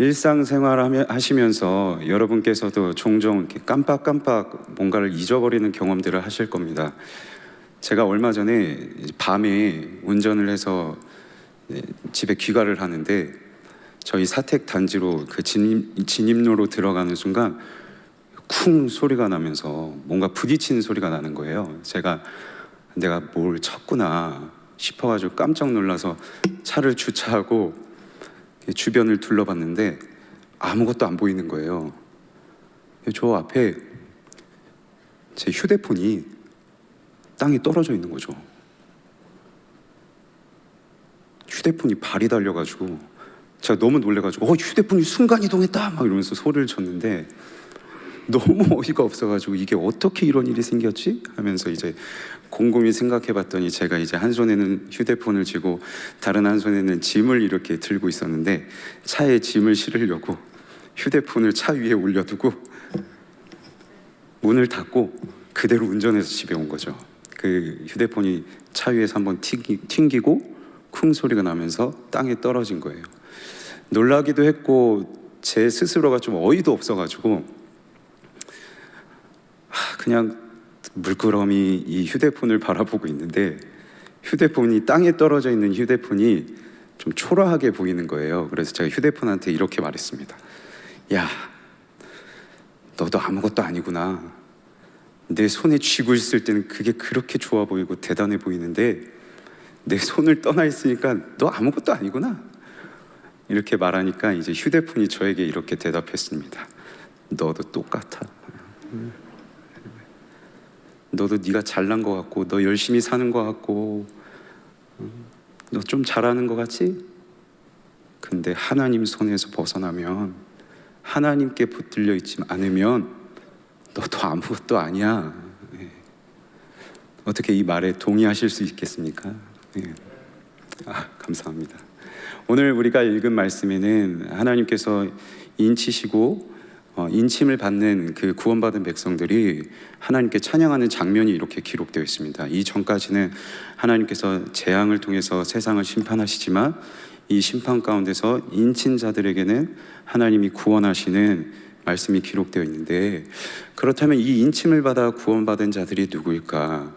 일상생활 하시면서 여러분께서도 종종 이렇게 깜빡깜빡 뭔가를 잊어버리는 경험들을 하실 겁니다. 제가 얼마 전에 밤에 운전을 해서 집에 귀가를 하는데 저희 사택 단지로 그 진입로로 들어가는 순간 쿵 소리가 나면서 뭔가 부딪히는 소리가 나는 거예요. 내가 뭘 쳤구나 싶어가지고 깜짝 놀라서 차를 주차하고 주변을 둘러봤는데 아무것도 안 보이는 거예요. 저 앞에 제 휴대폰이 땅에 떨어져 있는 거죠. 휴대폰이 발이 달려가지고 제가 너무 놀래가지고 휴대폰이 순간이동했다 막 이러면서 소리를 쳤는데 너무 어이가 없어가지고 이게 어떻게 이런 일이 생겼지? 하면서 이제 곰곰이 생각해봤더니 제가 이제 한 손에는 휴대폰을 쥐고 다른 한 손에는 짐을 이렇게 들고 있었는데 차에 짐을 실으려고 휴대폰을 차 위에 올려두고 문을 닫고 그대로 운전해서 집에 온 거죠. 그 휴대폰이 차 위에서 한번 튕기고 쿵 소리가 나면서 땅에 떨어진 거예요. 놀라기도 했고 제 스스로가 좀 어이도 없어가지고 그냥 물끄러미 이 휴대폰을 바라보고 있는데 휴대폰이 땅에 떨어져 있는 휴대폰이 좀 초라하게 보이는 거예요. 그래서 제가 휴대폰한테 이렇게 말했습니다. 야, 너도 아무것도 아니구나. 내 손에 쥐고 있을 때는 그게 그렇게 좋아 보이고 대단해 보이는데 내 손을 떠나 있으니까 너 아무것도 아니구나. 이렇게 말하니까 이제 휴대폰이 저에게 이렇게 대답했습니다. 너도 똑같아. 너도 네가 잘난 것 같고 너 열심히 사는 것 같고 너 좀 잘하는 것 같지? 근데 하나님 손에서 벗어나면 하나님께 붙들려 있지 않으면 너도 아무것도 아니야. 어떻게 이 말에 동의하실 수 있겠습니까? 감사합니다. 오늘 우리가 읽은 말씀에는 하나님께서 인치시고 인침을 받는 그 구원받은 백성들이 하나님께 찬양하는 장면이 이렇게 기록되어 있습니다. 이 전까지는 하나님께서 재앙을 통해서 세상을 심판하시지만 이 심판 가운데서 인친 자들에게는 하나님이 구원하시는 말씀이 기록되어 있는데, 그렇다면 이 인침을 받아 구원받은 자들이 누구일까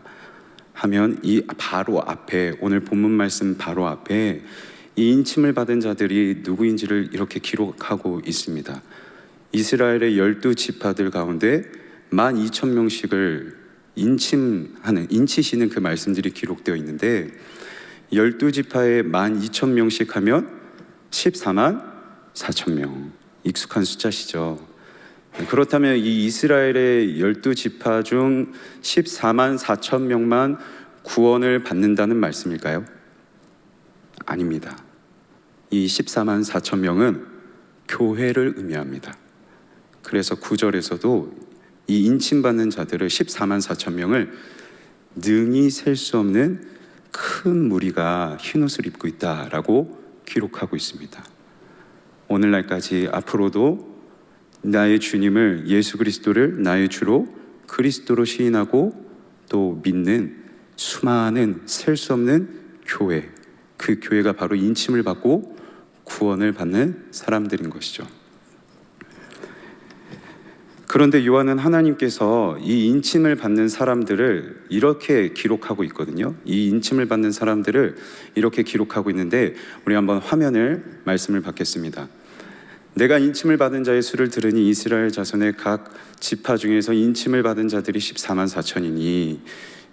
하면 이 바로 앞에, 오늘 본문 말씀 바로 앞에 이 인침을 받은 자들이 누구인지를 이렇게 기록하고 있습니다. 이스라엘의 12지파들 가운데 12,000명씩을 인치시는 그 말씀들이 기록되어 있는데 12지파에 12,000명씩 하면 14만 4천명, 익숙한 숫자시죠. 그렇다면 이 이스라엘의 12지파 중 14만 4천 명만 구원을 받는다는 말씀일까요? 아닙니다. 이 14만 4천 명은 교회를 의미합니다. 그래서 9절에서도 이 인침받는 자들을 14만 4천 명을 능히 셀 수 없는 큰 무리가 흰옷을 입고 있다라고 기록하고 있습니다. 오늘날까지 앞으로도 나의 주님을, 예수 그리스도를 나의 주로 그리스도로 시인하고 또 믿는 수많은 셀 수 없는 교회, 그 교회가 바로 인침을 받고 구원을 받는 사람들인 것이죠. 그런데 요한은 하나님께서 이 인침을 받는 사람들을 이렇게 기록하고 있거든요. 이 인침을 받는 사람들을 이렇게 기록하고 있는데 우리 한번 화면을 말씀을 받겠습니다. 내가 인침을 받은 자의 수를 들으니 이스라엘 자손의 각 지파 중에서 인침을 받은 자들이 14만 4천이니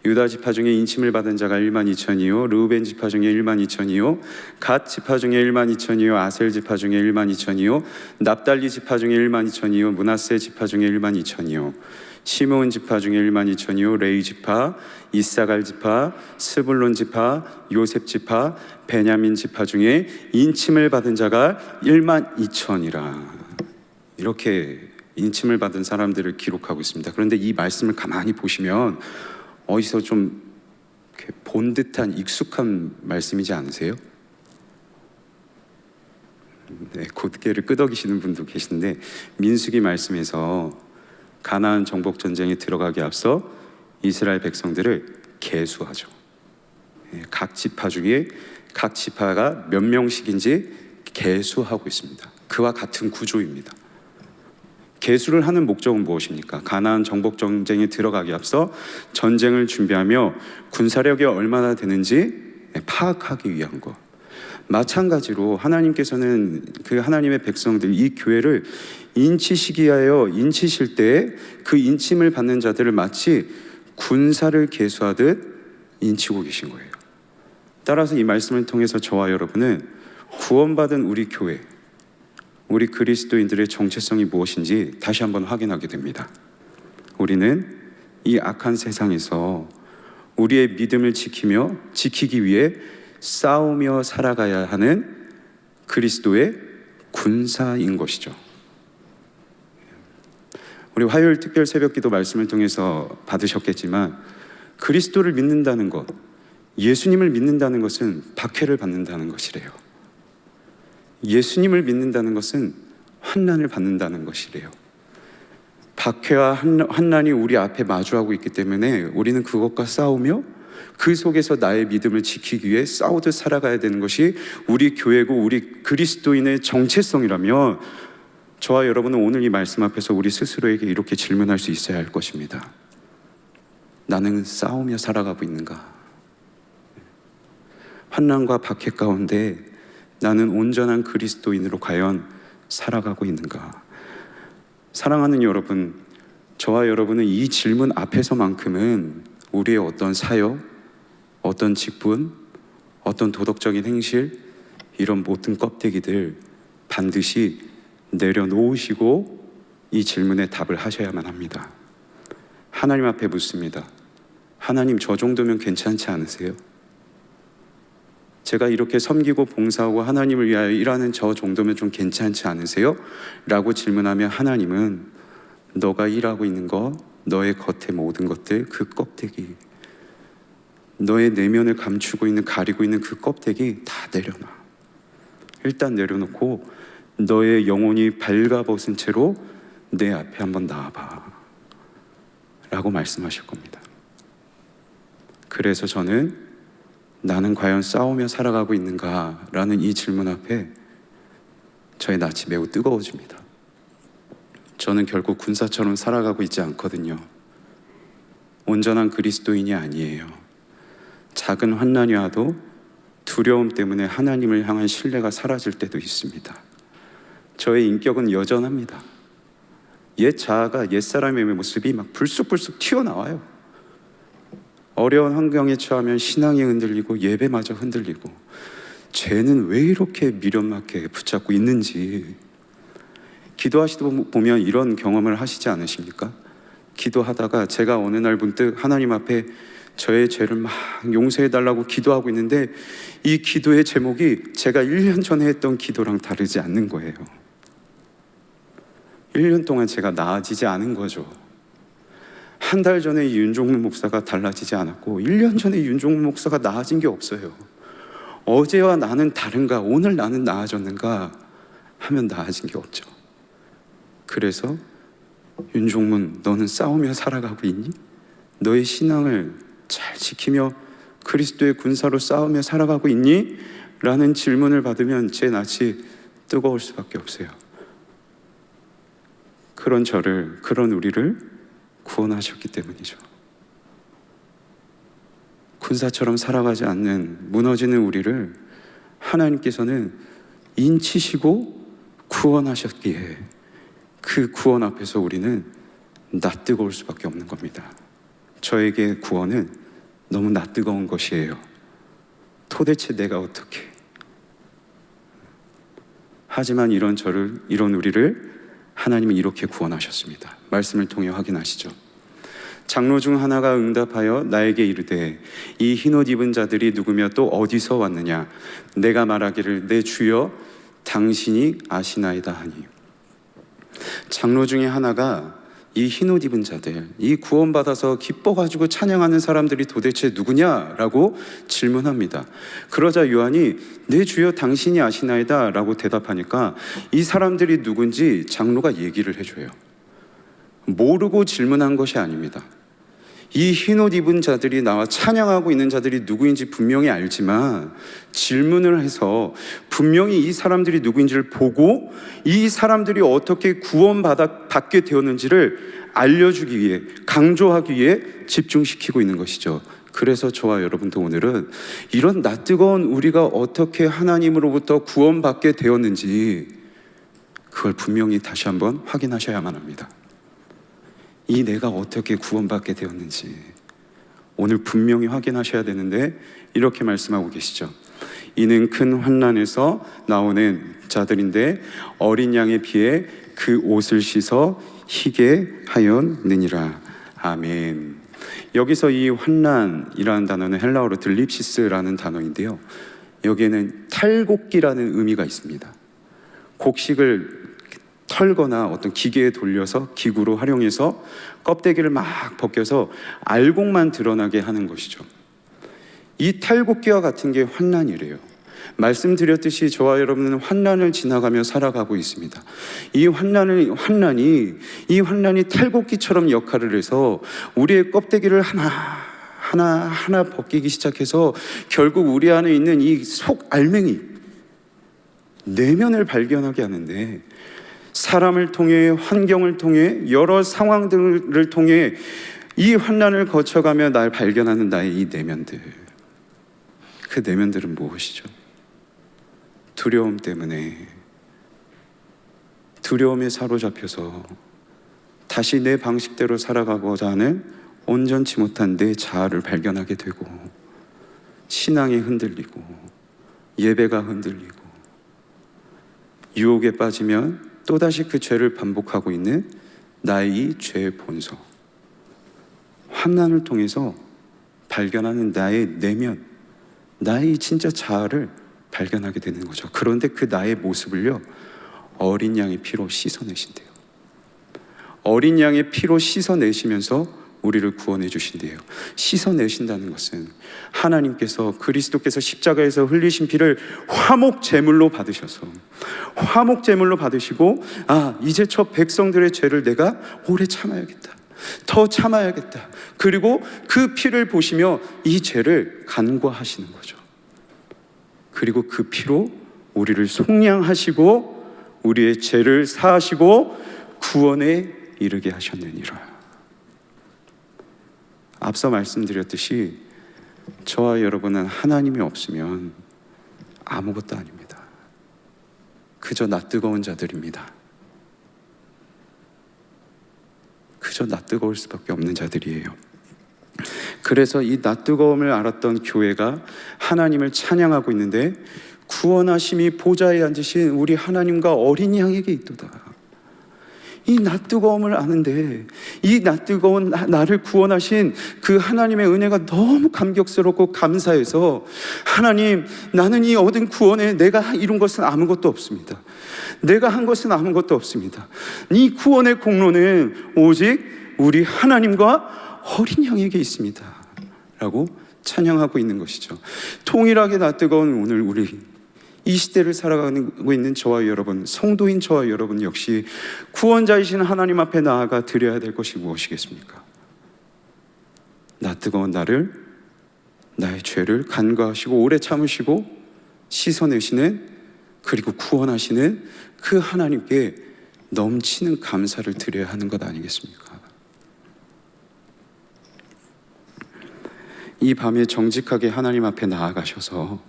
유다 지파 중에 인침을 받은 자가 1만 2천이요 르우벤 지파 중에 1만 2천이요 갓 지파 중에 1만 2천이요 아셀 지파 중에 1만 2천이요 납달리 지파 중에 1만 2천이요 므낫세 지파 중에 1만 2천이요 시므온 지파 중에 1만 2천이요 레위 지파 이사갈 지파 스불론 지파 요셉 지파 베냐민 지파 중에 인침을 받은 자가 1만 2천이라. 이렇게 인침을 받은 사람들을 기록하고 있습니다. 그런데 이 말씀을 가만히 보시면 어디서 좀 본 듯한 익숙한 말씀이지 않으세요? 네, 고개를 끄덕이시는 분도 계신데 민수기 말씀에서 가나안 정복 전쟁에 들어가기 앞서 이스라엘 백성들을 계수하죠. 각 지파 중에 각 지파가 몇 명씩인지 계수하고 있습니다. 그와 같은 구조입니다. 계수를 하는 목적은 무엇입니까? 가나안 정복 전쟁에 들어가기 앞서 전쟁을 준비하며 군사력이 얼마나 되는지 파악하기 위한 것. 마찬가지로 하나님께서는 그 하나님의 백성들, 이 교회를 인치시기 하여 인치실 때 그 인침을 받는 자들을 마치 군사를 계수하듯 인치고 계신 거예요. 따라서 이 말씀을 통해서 저와 여러분은 구원받은 우리 교회, 우리 그리스도인들의 정체성이 무엇인지 다시 한번 확인하게 됩니다. 우리는 이 악한 세상에서 우리의 믿음을 지키기 위해 싸우며 살아가야 하는 그리스도의 군사인 것이죠. 우리 화요일 특별 새벽기도 말씀을 통해서 받으셨겠지만 그리스도를 믿는다는 것, 예수님을 믿는다는 것은 박해를 받는다는 것이래요. 예수님을 믿는다는 것은 환난을 받는다는 것이래요. 박해와 환난이 우리 앞에 마주하고 있기 때문에 우리는 그것과 싸우며 그 속에서 나의 믿음을 지키기 위해 싸우듯 살아가야 되는 것이 우리 교회고 우리 그리스도인의 정체성이라면 저와 여러분은 오늘 이 말씀 앞에서 우리 스스로에게 이렇게 질문할 수 있어야 할 것입니다. 나는 싸우며 살아가고 있는가? 환난과 박해 가운데 나는 온전한 그리스도인으로 과연 살아가고 있는가? 사랑하는 여러분, 저와 여러분은 이 질문 앞에서만큼은 우리의 어떤 사역, 어떤 직분, 어떤 도덕적인 행실, 이런 모든 껍데기들 반드시 내려놓으시고 이 질문에 답을 하셔야만 합니다. 하나님 앞에 묻습니다. 하나님, 저 정도면 괜찮지 않으세요? 제가 이렇게 섬기고 봉사하고 하나님을 위하여 일하는 저 정도면 좀 괜찮지 않으세요? 라고 질문하면 하나님은 너가 일하고 있는 것, 너의 겉의 모든 것들, 그 껍데기, 너의 내면을 감추고 있는, 가리고 있는 그 껍데기 다 내려놔. 일단 내려놓고 너의 영혼이 발가벗은 채로 내 앞에 한번 나와봐 라고 말씀하실 겁니다. 그래서 저는 나는 과연 싸우며 살아가고 있는가? 라는 이 질문 앞에 저의 낯이 매우 뜨거워집니다. 저는 결국 군사처럼 살아가고 있지 않거든요. 온전한 그리스도인이 아니에요. 작은 환난이 와도 두려움 때문에 하나님을 향한 신뢰가 사라질 때도 있습니다. 저의 인격은 여전합니다. 옛 자아가, 옛사람의 모습이 막 불쑥불쑥 튀어나와요. 어려운 환경에 처하면 신앙이 흔들리고 예배마저 흔들리고, 죄는 왜 이렇게 미련맞게 붙잡고 있는지. 기도하시다 보면 이런 경험을 하시지 않으십니까? 기도하다가 제가 어느 날 문득 하나님 앞에 저의 죄를 막 용서해달라고 기도하고 있는데 이 기도의 제목이 제가 1년 전에 했던 기도랑 다르지 않는 거예요. 1년 동안 제가 나아지지 않은 거죠. 한 달 전에 윤종문 목사가 달라지지 않았고 1년 전에 윤종문 목사가 나아진 게 없어요. 어제와 나는 다른가, 오늘 나는 나아졌는가 하면 나아진 게 없죠. 그래서 윤종문, 너는 싸우며 살아가고 있니? 너의 신앙을 잘 지키며 그리스도의 군사로 싸우며 살아가고 있니? 라는 질문을 받으면 제 낯이 뜨거울 수밖에 없어요. 그런 저를, 그런 우리를 구원하셨기 때문이죠. 군사처럼 살아가지 않는 무너지는 우리를 하나님께서는 인치시고 구원하셨기에 그 구원 앞에서 우리는 낯뜨거울 수밖에 없는 겁니다. 저에게 구원은 너무 낯뜨거운 것이에요. 도대체 내가 어떻게? 하지만 이런 저를, 이런 우리를 하나님은 이렇게 구원하셨습니다. 말씀을 통해 확인하시죠. 장로 중 하나가 응답하여 나에게 이르되 이 흰옷 입은 자들이 누구며 또 어디서 왔느냐? 내가 말하기를 내 주여 당신이 아시나이다 하니. 장로 중에 하나가 이 흰옷 입은 자들, 이 구원받아서 기뻐가지고 찬양하는 사람들이 도대체 누구냐라고 질문합니다. 그러자 요한이 내 주여 당신이 아시나이다 라고 대답하니까 이 사람들이 누군지 장로가 얘기를 해줘요. 모르고 질문한 것이 아닙니다. 이 흰옷 입은 자들이 나와 찬양하고 있는 자들이 누구인지 분명히 알지만 질문을 해서 분명히 이 사람들이 누구인지를 보고 이 사람들이 어떻게 구원받게 되었는지를 알려주기 위해, 강조하기 위해 집중시키고 있는 것이죠. 그래서 저와 여러분도 오늘은 이런 낯뜨거운 우리가 어떻게 하나님으로부터 구원받게 되었는지 그걸 분명히 다시 한번 확인하셔야만 합니다. 이 내가 어떻게 구원받게 되었는지 오늘 분명히 확인하셔야 되는데 이렇게 말씀하고 계시죠. 이는 큰 환난에서 나오는 자들인데 어린 양에 비해 그 옷을 씻어 희게 하였느니라. 아멘. 여기서 이 환난이라는 단어는 헬라어로 들립시스라는 단어인데요, 여기에는 탈곡기라는 의미가 있습니다. 곡식을 털거나 어떤 기계에 돌려서 기구로 활용해서 껍데기를 막 벗겨서 알곡만 드러나게 하는 것이죠. 이 탈곡기와 같은 게 환난이래요. 말씀드렸듯이 저와 여러분은 환난을 지나가며 살아가고 있습니다. 이 환난이 탈곡기처럼 역할을 해서 우리의 껍데기를 하나 벗기기 시작해서 결국 우리 안에 있는 이 속 알맹이, 내면을 발견하게 하는데, 사람을 통해, 환경을 통해, 여러 상황들을 통해 이 환난을 거쳐가며 날 발견하는 나의 이 내면들, 그 내면들은 무엇이죠? 두려움 때문에, 두려움에 사로잡혀서 다시 내 방식대로 살아가고자 하는 온전치 못한 내 자아를 발견하게 되고, 신앙이 흔들리고 예배가 흔들리고 유혹에 빠지면 또다시 그 죄를 반복하고 있는 나의 이 죄의 본성, 환난을 통해서 발견하는 나의 내면, 나의 진짜 자아를 발견하게 되는 거죠. 그런데 그 나의 모습을요, 어린 양의 피로 씻어내신대요. 어린 양의 피로 씻어내시면서 우리를 구원해 주신대요. 씻어내신다는 것은 하나님께서, 그리스도께서 십자가에서 흘리신 피를 화목 제물로 받으셔서, 화목 제물로 받으시고, 이제 저 백성들의 죄를 내가 오래 참아야겠다, 더 참아야겠다, 그리고 그 피를 보시며 이 죄를 간과하시는 거죠. 그리고 그 피로 우리를 속량하시고 우리의 죄를 사하시고 구원에 이르게 하셨느니라. 앞서 말씀드렸듯이 저와 여러분은 하나님이 없으면 아무것도 아닙니다. 그저 낯뜨거운 자들입니다. 그저 낯뜨거울 수밖에 없는 자들이에요. 그래서 이 낯뜨거움을 알았던 교회가 하나님을 찬양하고 있는데, 구원하심이 보좌에 앉으신 우리 하나님과 어린 양에게 있도다. 이 낯뜨거움을 아는데, 이 낯뜨거운 나를 구원하신 그 하나님의 은혜가 너무 감격스럽고 감사해서, 하나님, 나는 이 얻은 구원에 내가 이룬 것은 아무것도 없습니다. 내가 한 것은 아무것도 없습니다. 이 구원의 공로는 오직 우리 하나님과 어린 양에게 있습니다 라고 찬양하고 있는 것이죠. 동일하게 낯뜨거운 오늘 우리 이 시대를 살아가고 있는 저와 여러분, 성도인 저와 여러분 역시 구원자이신 하나님 앞에 나아가 드려야 될 것이 무엇이겠습니까? 낯뜨거운 나를, 나의 죄를 간과하시고 오래 참으시고 씻어내시는, 그리고 구원하시는 그 하나님께 넘치는 감사를 드려야 하는 것 아니겠습니까? 이 밤에 정직하게 하나님 앞에 나아가셔서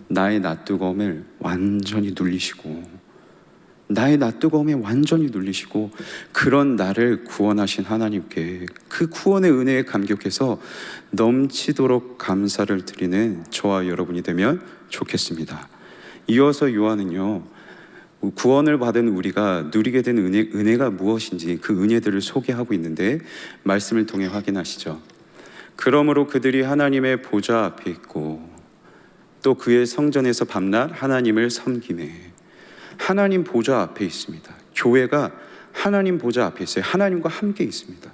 나의 낯뜨거움을 완전히 눌리시고, 나의 낯뜨거움에 완전히 눌리시고, 그런 나를 구원하신 하나님께 그 구원의 은혜에 감격해서 넘치도록 감사를 드리는 저와 여러분이 되면 좋겠습니다. 이어서 요한은요, 구원을 받은 우리가 누리게 된 은혜가 무엇인지 그 은혜들을 소개하고 있는데, 말씀을 통해 확인하시죠. 그러므로 그들이 하나님의 보좌 앞에 있고 또 그의 성전에서 밤낮 하나님을 섬기네. 하나님 보좌 앞에 있습니다. 교회가 하나님 보좌 앞에 있어요. 하나님과 함께 있습니다.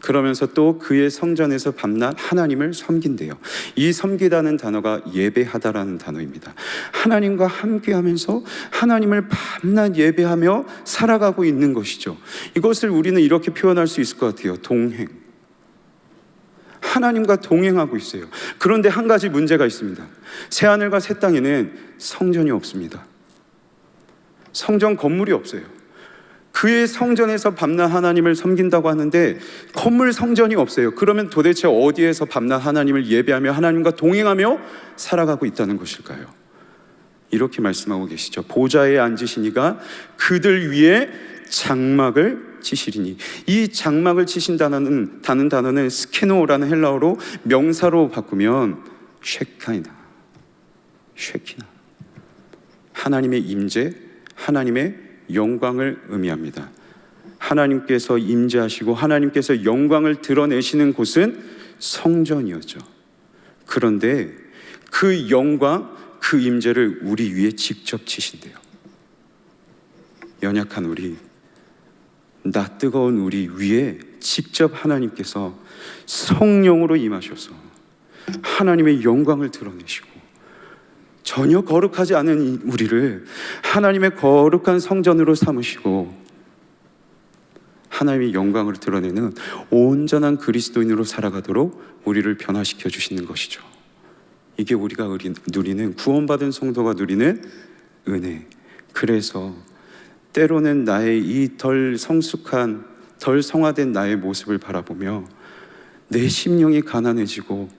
그러면서 또 그의 성전에서 밤낮 하나님을 섬긴대요. 이 섬기다는 단어가 예배하다라는 단어입니다. 하나님과 함께하면서 하나님을 밤낮 예배하며 살아가고 있는 것이죠. 이것을 우리는 이렇게 표현할 수 있을 것 같아요. 동행. 하나님과 동행하고 있어요. 그런데 한 가지 문제가 있습니다. 새하늘과 새 땅에는 성전이 없습니다. 성전 건물이 없어요. 그의 성전에서 밤낮 하나님을 섬긴다고 하는데 건물 성전이 없어요. 그러면 도대체 어디에서 밤낮 하나님을 예배하며 하나님과 동행하며 살아가고 있다는 것일까요? 이렇게 말씀하고 계시죠. 보좌에 앉으시니가 그들 위에 장막을 치시리니. 이 장막을 치신다는 단어는 스케노라는 헬라어로 명사로 바꾸면 쉐키나, 하나님의 임재, 하나님의 영광을 의미합니다. 하나님께서 임재하시고 하나님께서 영광을 드러내시는 곳은 성전이었죠. 그런데 그 영광, 그 임재를 우리 위에 직접 치신대요. 연약한 우리, 나 뜨거운 우리 위에 직접 하나님께서 성령으로 임하셔서 하나님의 영광을 드러내시고 전혀 거룩하지 않은 우리를 하나님의 거룩한 성전으로 삼으시고 하나님의 영광을 드러내는 온전한 그리스도인으로 살아가도록 우리를 변화시켜 주시는 것이죠. 이게 우리가 누리는, 구원받은 성도가 누리는 은혜. 그래서 때로는 나의 이 덜 성숙한, 덜 성화된 나의 모습을 바라보며 내 심령이 가난해지고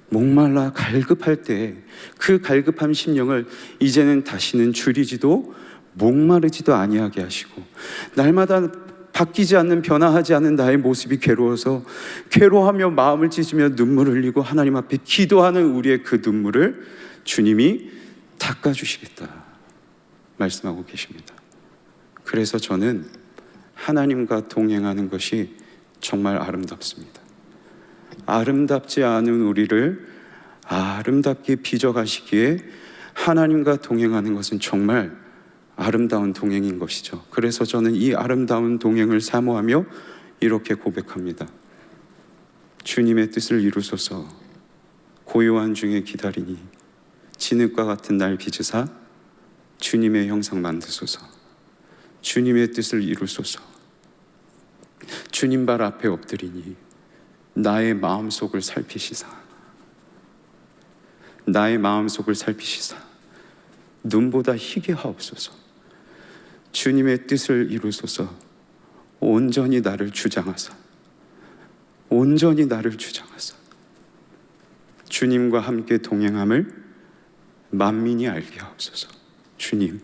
목말라 갈급할 때 그 갈급한 심령을 이제는 다시는 줄이지도 목마르지도 아니하게 하시고, 날마다 바뀌지 않는, 변화하지 않는 나의 모습이 괴로워서 괴로워하며 마음을 찢으며 눈물을 흘리고 하나님 앞에 기도하는 우리의 그 눈물을 주님이 닦아주시겠다 말씀하고 계십니다. 그래서 저는 하나님과 동행하는 것이 정말 아름답습니다. 아름답지 않은 우리를 아름답게 빚어가시기에 하나님과 동행하는 것은 정말 아름다운 동행인 것이죠. 그래서 저는 이 아름다운 동행을 사모하며 이렇게 고백합니다. 주님의 뜻을 이루소서. 고요한 중에 기다리니 진흙과 같은 날 빚으사 주님의 형상 만드소서. 주님의 뜻을 이루소서. 주님 발 앞에 엎드리니 나의 마음속을 살피시사, 나의 마음속을 살피시사 눈보다 희게 하옵소서. 주님의 뜻을 이루소서. 온전히 나를 주장하사, 온전히 나를 주장하사 주님과 함께 동행함을 만민이 알게 하옵소서. 주님,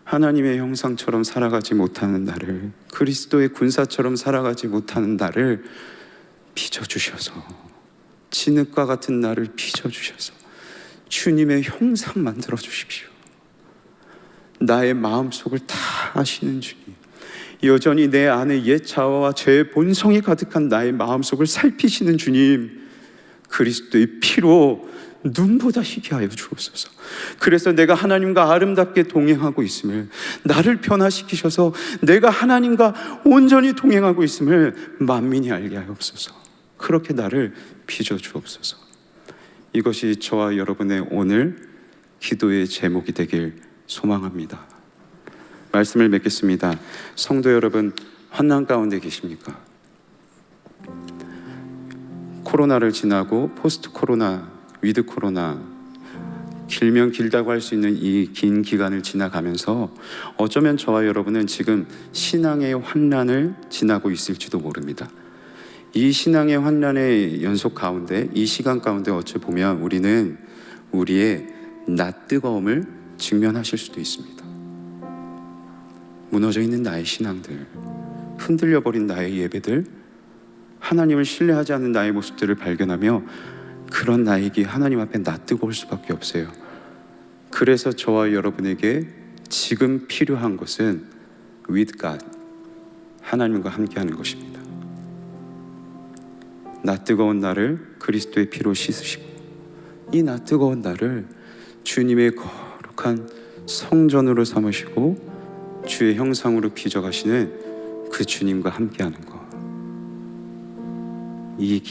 하나님의 형상처럼 살아가지 못하는 나를, 그리스도의 군사처럼 살아가지 못하는 나를 빚어주셔서, 진흙과 같은 나를 빚어주셔서 주님의 형상 만들어 주십시오. 나의 마음속을 다 아시는 주님, 여전히 내 안에 옛 자아와 죄의 본성이 가득한 나의 마음속을 살피시는 주님, 그리스도의 피로 눈보다 희게 하여 주옵소서. 그래서 내가 하나님과 아름답게 동행하고 있음을, 나를 변화시키셔서 내가 하나님과 온전히 동행하고 있음을 만민이 알게 하옵소서. 그렇게 나를 빚어 주옵소서. 이것이 저와 여러분의 오늘 기도의 제목이 되길 소망합니다. 말씀을 맺겠습니다. 성도 여러분, 환난 가운데 계십니까? 코로나를 지나고 포스트 코로나, 위드 코로나, 길면 길다고 할 수 있는 이 긴 기간을 지나가면서 어쩌면 저와 여러분은 지금 신앙의 환난을 지나고 있을지도 모릅니다. 이 신앙의 환난의 연속 가운데, 이 시간 가운데 어찌 보면 우리는 우리의 낯뜨거움을 직면하실 수도 있습니다. 무너져 있는 나의 신앙들, 흔들려 버린 나의 예배들, 하나님을 신뢰하지 않는 나의 모습들을 발견하며 그런 나에게 하나님 앞에 낯뜨거울 수밖에 없어요. 그래서 저와 여러분에게 지금 필요한 것은 with God, 하나님과 함께하는 것입니다. 낯뜨거운 나를 그리스도의 피로 씻으시고, 이 낯뜨거운 나를 주님의 거룩한 성전으로 삼으시고 주의 형상으로 빚어가시는 그 주님과 함께하는 것. 이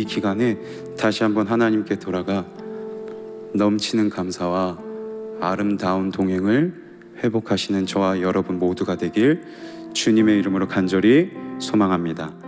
기간에 다시 한번 하나님께 돌아가 넘치는 감사와 아름다운 동행을 회복하시는 저와 여러분 모두가 되길 주님의 이름으로 간절히 소망합니다.